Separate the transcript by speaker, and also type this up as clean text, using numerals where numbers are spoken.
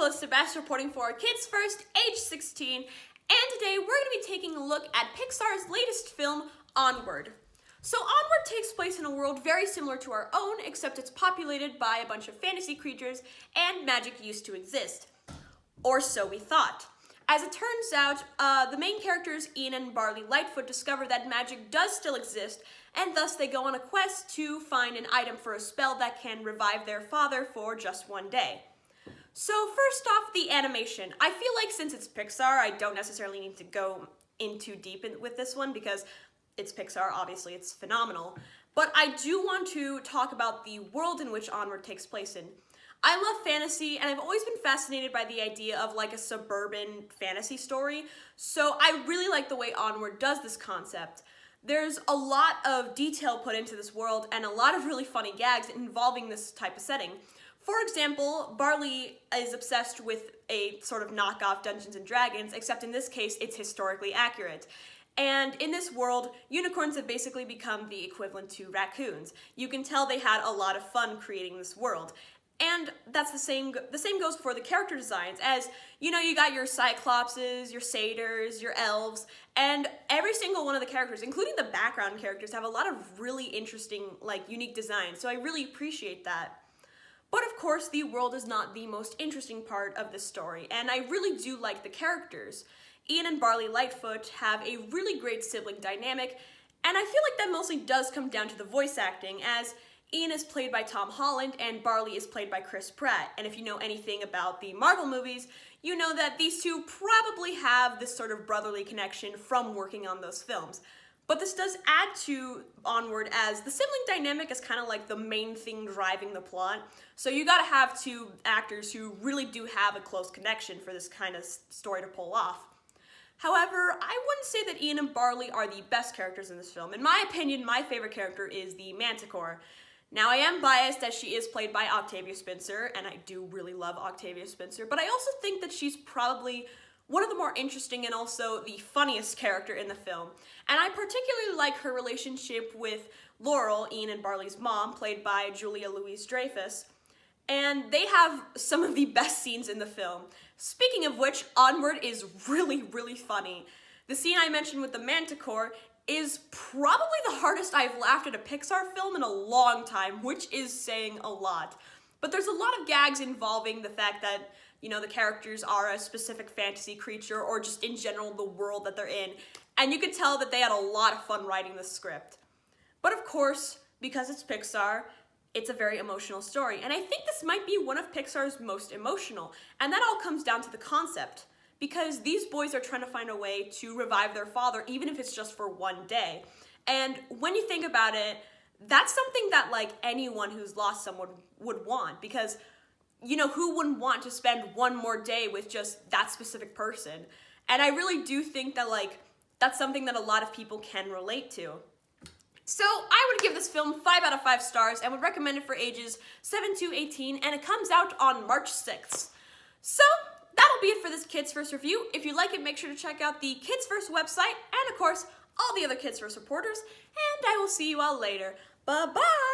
Speaker 1: Calista reporting for Kids First, age 16, and today we're going to be taking a look at Pixar's latest film, Onward. So Onward takes place in a world very similar to our own, except it's populated by a bunch of fantasy creatures and magic used to exist. Or so we thought. As it turns out, the main characters, Ian and Barley Lightfoot, discover that magic does still exist, and thus they go on a quest to find an item for a spell that can revive their father for just one day. So first off, the animation. I feel like since it's Pixar, I don't necessarily need to go in too deep with this one because it's Pixar, obviously it's phenomenal. But I do want to talk about the world in which Onward takes place in. I love fantasy, and I've always been fascinated by the idea of like a suburban fantasy story, so I really like the way Onward does this concept. There's a lot of detail put into this world and a lot of really funny gags involving this type of setting. For example, Barley is obsessed with a sort of knockoff Dungeons & Dragons, except in this case, it's historically accurate. And in this world, unicorns have basically become the equivalent to raccoons. You can tell they had a lot of fun creating this world. And that's the same goes for the character designs, as, you know, you got your Cyclopses, your Satyrs, your Elves, and every single one of the characters, including the background characters, have a lot of really interesting, like, unique designs, so I really appreciate that. But of course, the world is not the most interesting part of this story, and I really do like the characters. Ian and Barley Lightfoot have a really great sibling dynamic, and I feel like that mostly does come down to the voice acting, as Ian is played by Tom Holland and Barley is played by Chris Pratt. And if you know anything about the Marvel movies, you know that these two probably have this sort of brotherly connection from working on those films. But this does add to Onward, as the sibling dynamic is kind of like the main thing driving the plot. So you gotta have two actors who really do have a close connection for this kind of story to pull off. However, I wouldn't say that Ian and Barley are the best characters in this film. In my opinion, my favorite character is the Manticore. Now, I am biased as she is played by Octavia Spencer, and I do really love Octavia Spencer, but I also think that she's probably one of the more interesting and also the funniest character in the film. And I particularly like her relationship with Laurel, Ian and Barley's mom, played by Julia Louis-Dreyfus, and they have some of the best scenes in the film. Speaking of which, Onward is really, really funny. The scene I mentioned with the Manticore is probably the hardest I've laughed at a Pixar film in a long time, which is saying a lot. But there's a lot of gags involving the fact that, you know, the characters are a specific fantasy creature or just in general the world that they're in. And you can tell that they had a lot of fun writing the script. But of course, because it's Pixar, it's a very emotional story. And I think this might be one of Pixar's most emotional. And that all comes down to the concept. Because these boys are trying to find a way to revive their father, even if it's just for one day. And when you think about it, that's something that, like, anyone who's lost someone would want. Because, you know, who wouldn't want to spend one more day with just that specific person? And I really do think that, like, that's something that a lot of people can relate to. So I would give this film 5 out of 5 stars and would recommend it for ages 7 to 18, and it comes out on March 6th. So that'll be it for this Kids First review. If you like it, make sure to check out the Kids First website and, of course, all the other Kids First reporters, and I will see you all later. Bye-bye!